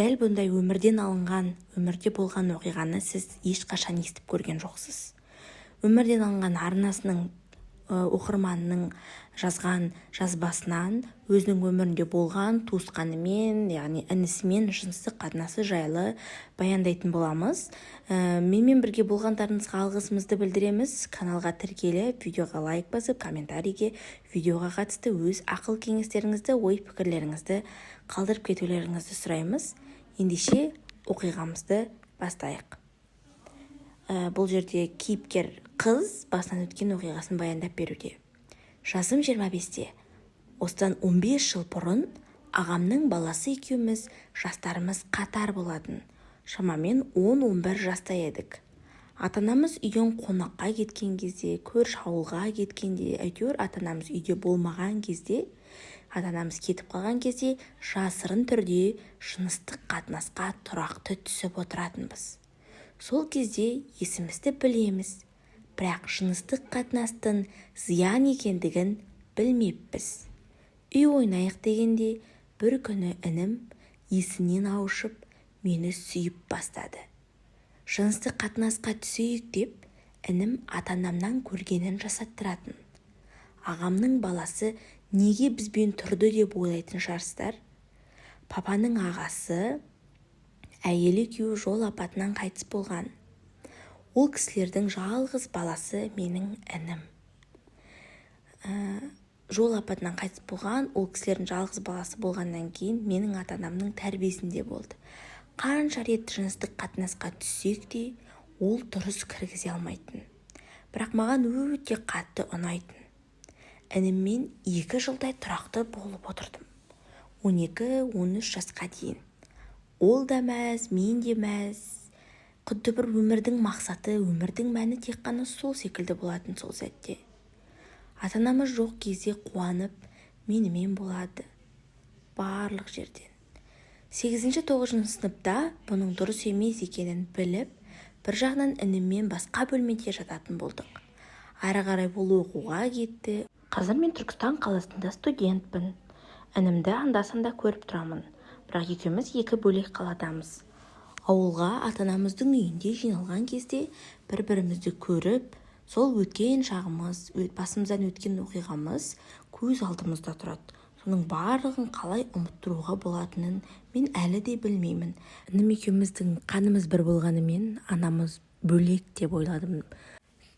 дәл бұндай өмірден алынған, өмірде болған оқиғаны сіз ешқашан естіп көрген жоқсыз. Өмірден алынған арнасының оқырманның жазған жазбасынан өзінің өмірінде болған туысқанымен, яғни інісімен жыныстық қатынасы жайлы баяндайтын боламыз. Менімен бірге болғандарыңызға алғысымызды білдіреміз. Каналға тіркеліп, видеоға лайк басып, комментарийге видеоға қатысты өз ақыл кеңестеріңізді, ой пікірлеріңізді қалдырып кетулеріңізді сұраймыз. Ендеше оқиғамызды бастайық. Бұл жерде кейіпкер қыз басынан өткен оқиғасын баяндап беруде. Жасым 25-те. Осыдан 15 жыл бұрын ағамның баласы екеуміз жастарымыз қатар болатын. Шамамен 10-11 жаста едік. Ата-анамыз үйден қонаққа кеткен кезде, көрші ауылға кеткенде, әйтеуір ата-анамыз үйде болмаған кезде, ата-анамыз кетіп қалған кезде жасырын түрде жыныстық қатынасқа тұрақты түсіп отыратынбыз. Сол кезде есімізді білеміз, бірақ жыныстық қатынастың зиян екендігін білмеппіз. Үй ойнайық дегенде бір күні інім есінен ауышып мені сүйіп бастады. Жыныстық қатынасқа түсейік деп інім ата-анамнан көргенін жасаттыратын. Ағамның баласы неге бізбен тұрды деп ойлайтын шығарсыздар. Папаның ағасы әйелі екеуі жол апатынан қайтыс болған. Ол кісілердің жалғыз баласы менің інім. Жол апатынан қайтыс болған, ол кісілердің жалғыз баласы болғаннан кейін менің ата-анамның тәрбиесінде болды. Қанша рет жыныстық қатынасқа түссек те, ол дұрыс кіргізе алмайтын. Бірақ маған өте қатты ұнайтын. Ініммен 2 жылдай тұрақты болып отырдым. 12-13 жасқа дейін. Ол да мәз, мен де мәз. Құдды бір өмірдің мақсаты, өмірдің мәні тек қана сол секілді болатын сол сәтте. Ата-анамыз жоқ кезде қуанып, менімен болады. Барлық жерден. 8-9 сыныпта бұның дұрыс емес екенін біліп, бір жағынан ініммен басқа бөлмеде жататын болдық. Ары қарай бұл оқуға кетті. Қазір мен Түркістан қаласында студентпін. Інімді анда-санда көріп тұрамын. Бірақ екеуміз 2 бөлек қаладамыз. Ауылға ата-анамыздың үйінде жиналған кезде бір-бірімізді көріп, сол өткен шағымыз, басымыздан өткен оқиғамыз көз алдымызда тұрады. Соның барлығын қалай ұмыттыруға болатынын мен әлі де білмеймін. Інім екеуміздің қанымыз бір болғанымен, анамыз бөлек деп ойладым.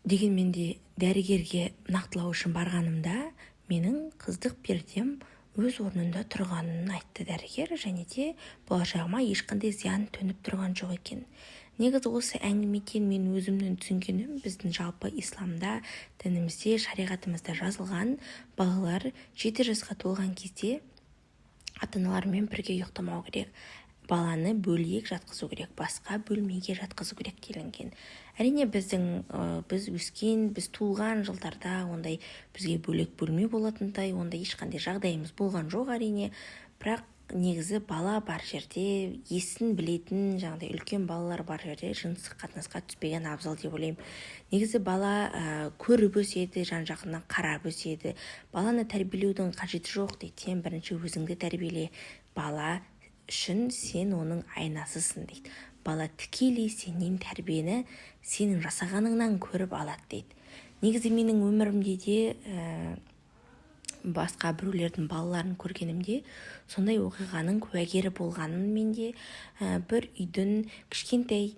Дегенмен де дәрігерге нақтылау үшін барғанымда, менің қыздық пердем өз орнында тұрғанын айтты дәрігер, және де болашағыма ешқандай зиян төніп тұрған жоқ екен. Негізі осы әңгімеден мен өзімнің түсінгенім, біздің жалпы исламда, дінімізде, шариғатымызда жазылған балалар 7 жасқа толған кезде ата-аналарымен бірге ұйықтамау керек. Баланы бөлек жатқызу керек, басқа бөлмеге жатқызу керек делінген. Әрине біз өскен, біз туылған жылдарда ондай бізге бөлек бөлме болатындай, ондай ешқандай жағдайымыз болған жоқ әрине. Бірақ негізі бала бар жерде, есін білетін, жаңағыдай үлкен балалар бар жерде жыныстық қатынасқа түспеген абзал деп ойлаймын. Негізі бала көріп өседі, жан-жағынан қарап өседі. Баланы тәрбиелеудің қажеті жоқ дейді. Бірінші өзіңді тәрбиеле. Бала үшін сен оның айнасысың дейді. Бала тікелей сенен тәрбиені сенің жасағаныңнан көріп алады дейді. Негізі менің өмірімде де басқа біреулердің балаларын көргенімде сондай оқиғаның куәгері болғанын менде. Бір үйдің кішкентай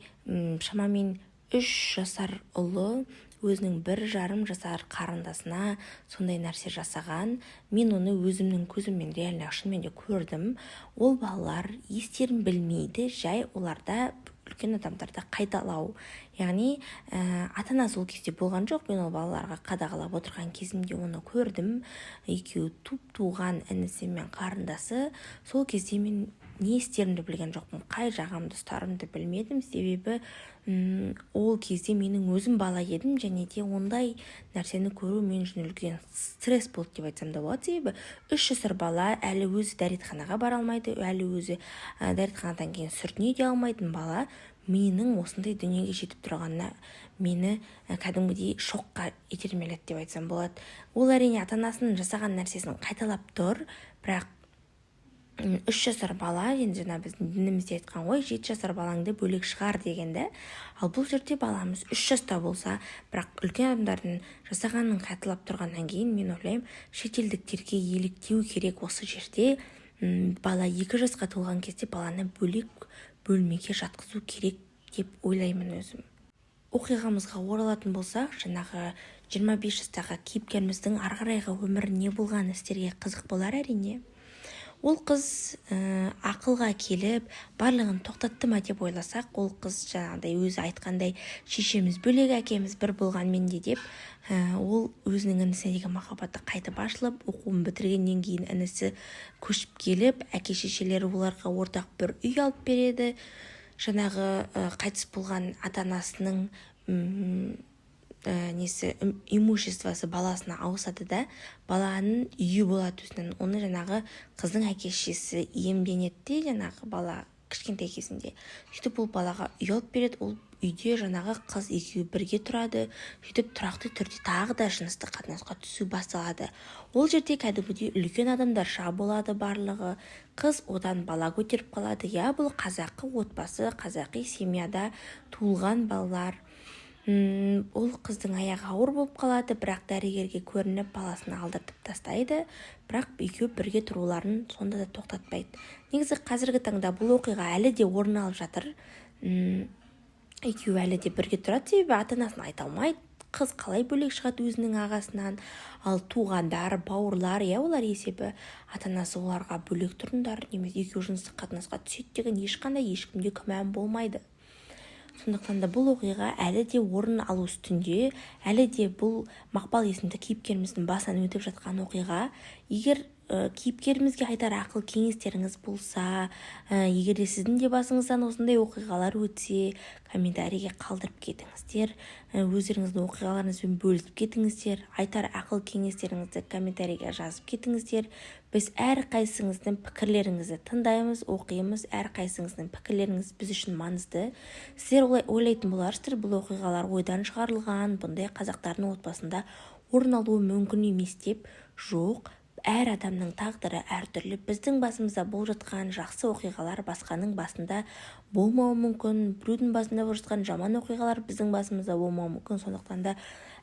шамамен 3 жасар ұлы өзінің 1,5 жасар қарындасына сондай нәрсе жасаған. Мен оны өзімнің көзіммен реально шынымен де көрдім. Ол балалар естерін білмейді, жай оларда үлкен адамдарда қайталау. Яғни ата-анасы ол кезде болған жоқ. Мен ол балаларға қадағалап отырған кезімде оны көрдім. Екеуі туған інісі мен қарындасы. Сол кезде мен не істерімді білген жоқпын, қай жағамды ұстарымды білмедім. Себебі ол кезде менің өзім бала едім, және де ондай нәрсені көру мен үшін үлкен стресс болды деп айтсам да болады. Себебі 3 жасар бала әлі өзі дәретханаға бара алмайды, әлі өзі дәретханадан кейін сүртіне де алмайтын бала менің осындай дүниеге жетіп тұрғанына мені кәдімгідей шоққа итермеледі деп айтсам болады. Ол әрине ата-анасының жасаған нәрсесін қайталап тұр, бірақ 3 жасар бала, енді жаңа біздің дінімізде айтқан ғой, 7 жасар балаңды бөлек шығар деген да. Ал бұл жерде баламыз 3 жаста болса, бірақ үлкен адамдардың жасағанын қайталап тұрғаннан кейін мен ойлаймын, шетелдіктерге еліктеу керек осы жерде. Бала 2 жасқа толған кезде баланы бөлек бөлмеге жатқызу керек деп ойлаймын өзім. Оқиғамызға оралатын болсақ, жаңағы 25 жастағы кейіпкеріміздің ары қарайғы өмірі не болғаны сіздерге қызық болар әрине. Ол қыз ақылға келіп, барлығын тоқтатты ма деп ойласақ, ол қыз жаңағыдай өзі айтқандай шешеміз бөлек, әкеміз бір болғанмен де деп, ол өзінің інісіне деген махаббаты қайтып ашылып, оқуын бітіргеннен кейін інісі көшіп келіп, әке-шешелері оларға ортақ бір үй алып береді. Жаңағы қайтыс болған ата-анасының имуществосы баласына ауысады да, баланың үйі болады өзінің. Оны жаңағы қыздың әке-шешесі иемденеді де, жаңағы бала кішкентай кезінде. Сөйтіп бұл балаға үй алып береді, ол үйде жаңағы қыз екеуі бірге тұрады. Сөйтіп тұрақты түрде тағы да жыныстық қатынасқа түсу басталады. Ол жерде кәдімгідей үлкен адамдарша болады барлығы. Қыз одан бала көтеріп қалады. Бұл қазақы отбасы, қазақи семьяда туылған балалар. Ол қыздың аяғы ауыр болып қалады, бірақ дәрігерге көрініп баласын алдыртып тастайды, бірақ екеуі бірге тұруларын сонда да тоқтатпайды. Негізі қазіргі таңда бұл оқиға әлі де орын алып жатыр. Екеуі әлі де бірге тұрады, себебі ата-анасын айта алмайды. Қыз қалай бөлек шығады өзінің ағасынан, ал туғандар, бауырлар, олар есебі ата-анасы оларға бөлек тұрыңдар, немесе екеуі жыныстық қатынасқа түседі деген ешкімде күмән болмайды. Сондықтан да бұл оқиға әлі де орын алу үстінде, әлі де бұл Мақпал есімді кейіпкеріміздің басынан өтіп жатқан оқиға. Егер кейіпкерімізге айтар ақыл кеңестеріңіз болса, егер де сіздің де басыңыздан осындай оқиғалар өтсе, комментарийге қалдырып кетіңіздер, өздеріңіздің оқиғаларыңызбен бөлісіп кетіңіздер, айтар ақыл кеңестеріңізді комментарийге жазып кетіңіздер. Біз әрқайсыңыздың пікірлеріңізді тыңдаймыз, оқимыз, әрқайсыңыздың пікірлеріңіз біз үшін маңызды. Сіздер ойлайтын боларсыздар, бұл оқиғалар ойдан шығарылған, бұндай қазақтардың отбасында орын алуы мүмкін емес деп. Жоқ, әр адамның тағдыры әртүрлі. Біздің басымызда болып жатқан жақсы оқиғалар басқаның басында болмауы мүмкін. Біреудің басында болып жатқан жаман оқиғалар біздің басымызда болмауы мүмкін. Сондықтан да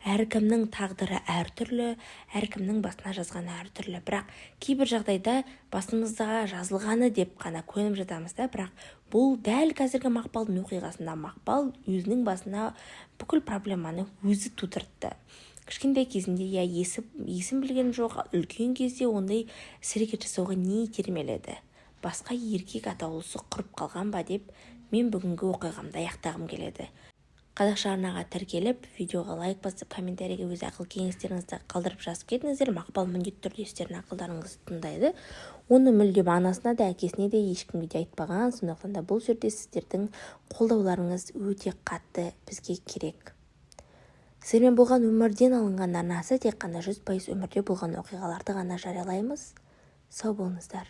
әркімнің тағдыры әртүрлі, әркімнің басына жазғаны әртүрлі. Бірақ кейбір жағдайда басымызға жазылғаны деп қана көніп жатамыз да, бірақ бұл дәл қазіргі Мақпалдың оқиғасында Мақпал өзінің басына бүкіл проблеманы өзі тудыртты. Кішкентай кезінде есім білген жоқ, үлкен кезде ондай іс-әрекет жасауға не итермеледі? Басқа еркек атаулысы құрып қалған ба деп мен бүгінгі оқиғамды аяқтағым келеді. Қазақша арнаға тіркеліп, видеоға лайк басып, комментарийге өз ақыл кеңестеріңізді қалдырып жазып кетіңіздер. Мақпал міндетті түрде сіздердің ақылдарыңызды тыңдайды. Оны мүлдем анасына да, әкесіне де, ешкімге де айтпаған. Сондықтан да бұл жерде сіздердің қолдауларыңыз өте қатты бізге керек. Сіздермен болған өмірден алынған арнасы тек қана 100% өмірде болған оқиғаларды ғана жариялаймыз. Сау болыңыздар.